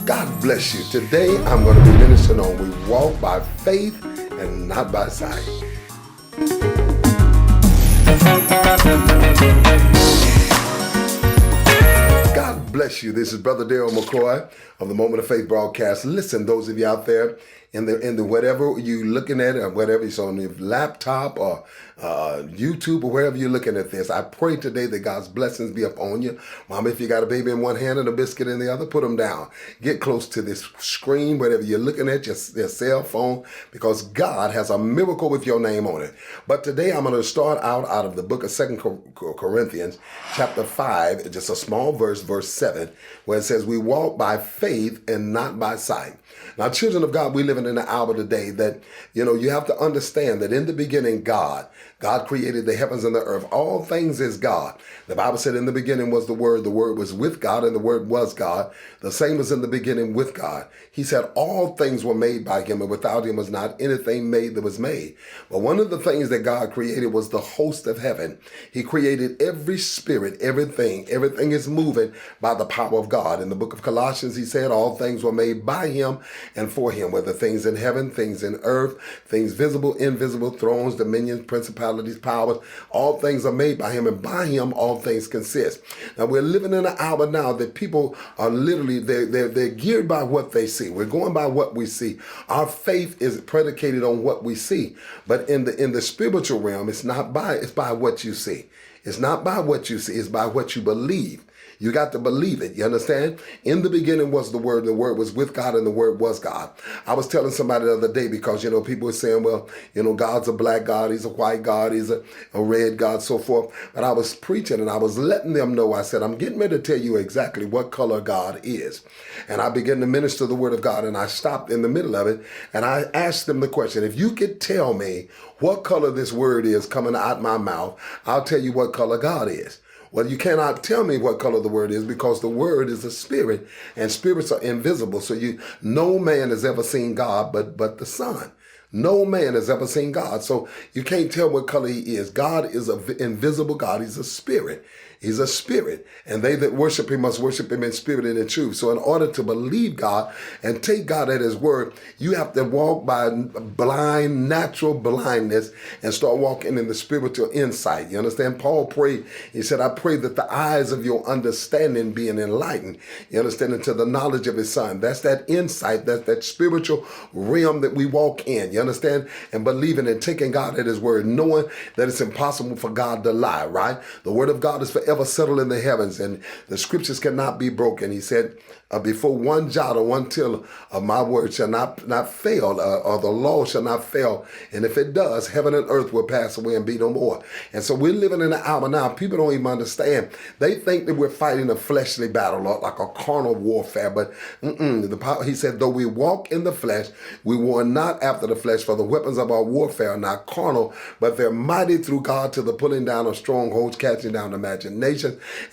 God bless you. Today I'm going to be ministering on we walk by faith and not by sight. God bless you. This is Brother Darryl McCoy of the Moment of Faith broadcast. Listen, those of you out there in the whatever you looking at, or whatever it's on your laptop or YouTube or wherever you're looking at this, I pray today that God's blessings be upon you. Mama, if you got a baby in one hand and a biscuit in the other, put them down. Get close to this screen, whatever you're looking at, your cell phone, because God has a miracle with your name on it. But today I'm going to start out of the book of 2 Corinthians, chapter 5, just a small verse, verse 7, where it says, we walk by faith and not by sight. Now, children of God, we living in an hour today that, you have to understand that in the beginning, God created the heavens and the earth. All things is God. The Bible said in the beginning was the Word was with God, and the Word was God. The same was in the beginning with God. He said all things were made by Him, and without Him was not anything made that was made. But one of the things that God created was the host of heaven. He created every spirit, everything. Everything is moving by the power of God. In the book of Colossians, he said all things were made by Him and for Him, whether things in heaven, things in earth, things visible, invisible, thrones, dominions, principalities, powers, all things are made by Him, and by Him all things consist. Now we're living in an hour now that people are literally, they're geared by what they see. We're going by what we see. Our faith is predicated on what we see. But in the spiritual realm, it's by what you see. It's not by what you see, it's by what you believe. You got to believe it. You understand? In the beginning was the Word was with God, and the Word was God. I was telling somebody the other day, because, people were saying, well, God's a black God, He's a white God, He's a red God, so forth. But I was preaching and I was letting them know, I said, I'm getting ready to tell you exactly what color God is. And I began to minister the Word of God, and I stopped in the middle of it, and I asked them the question, if you could tell me what color this word is coming out my mouth, I'll tell you what color God is. Well, you cannot tell me what color the Word is, because the Word is a spirit, and spirits are invisible. So no man has ever seen God but the Son. No man has ever seen God. So you can't tell what color He is. God is an invisible God. He's a spirit. He's a spirit, and they that worship Him must worship Him in spirit and in truth. So in order to believe God and take God at His word, you have to walk by natural blindness, and start walking in the spiritual insight. You understand? Paul prayed. He said, I pray that the eyes of your understanding being enlightened. You understand? Into the knowledge of His Son. That's that insight. That's that spiritual realm that we walk in. You understand? And believing and taking God at His word, knowing that it's impossible for God to lie, right? The Word of God is forever settled in the heavens, and the scriptures cannot be broken. He said, before one jot or one tittle of my word shall not fail, or the law shall not fail. And if it does, heaven and earth will pass away and be no more. And so we're living in an hour now. People don't even understand. They think that we're fighting a fleshly battle, like a carnal warfare. But he said, though we walk in the flesh, we war not after the flesh, for the weapons of our warfare are not carnal, but they're mighty through God to the pulling down of strongholds, casting down imaginations,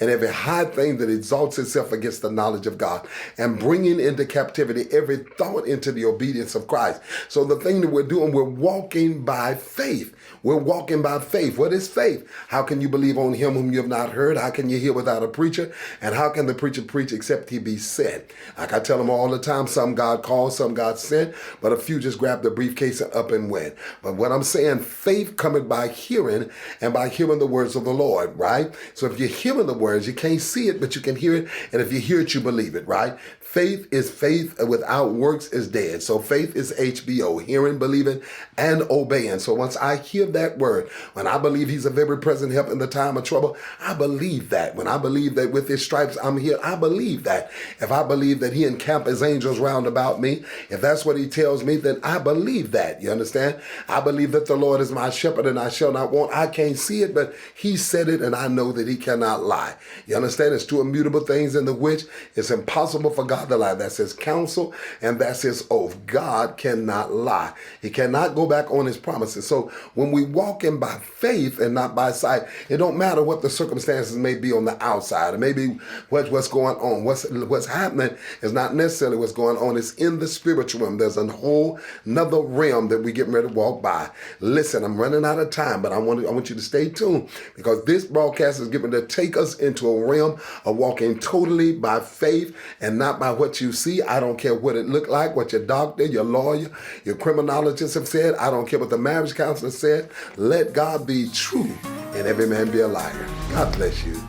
and every high thing that exalts itself against the knowledge of God, and bringing into captivity every thought into the obedience of Christ. So the thing that we're doing, we're walking by faith. We're walking by faith. What is faith? How can you believe on Him whom you have not heard? How can you hear without a preacher? And how can the preacher preach except he be sent? Like I tell them all the time, some God called, some God sent, but a few just grabbed the briefcase and up and went. But what I'm saying, faith cometh by hearing, and by hearing the words of the Lord, right? So if you're hearing the words, you can't see it, but you can hear it. And if you hear it, you believe it, right? Faith is faith without works is dead. So faith is HBO, hearing, believing, and obeying. So once I hear that word, when I believe He's a very present help in the time of trouble, I believe that. When I believe that with His stripes I'm healed, I believe that. If I believe that He encamp His angels round about me, if that's what He tells me, then I believe that. You understand? I believe that the Lord is my shepherd and I shall not want. I can't see it, but He said it, and I know that He cannot lie. You understand? It's two immutable things in the which it's impossible for God to lie. That's His counsel and that's His oath. God cannot lie. He cannot go back on His promises. So when we walk in by faith and not by sight, it don't matter what the circumstances may be on the outside. It may be what's going on. What's happening is not necessarily what's going on. It's in the spiritual realm. There's a whole another realm that we getting ready to walk by. Listen, I'm running out of time, but I want you to stay tuned, because this broadcast is getting having to take us into a realm of walking totally by faith and not by what you see. I don't care what it looked like, what your doctor, your lawyer, your criminologist have said. I don't care what the marriage counselor said. Let God be true and every man be a liar. God bless you.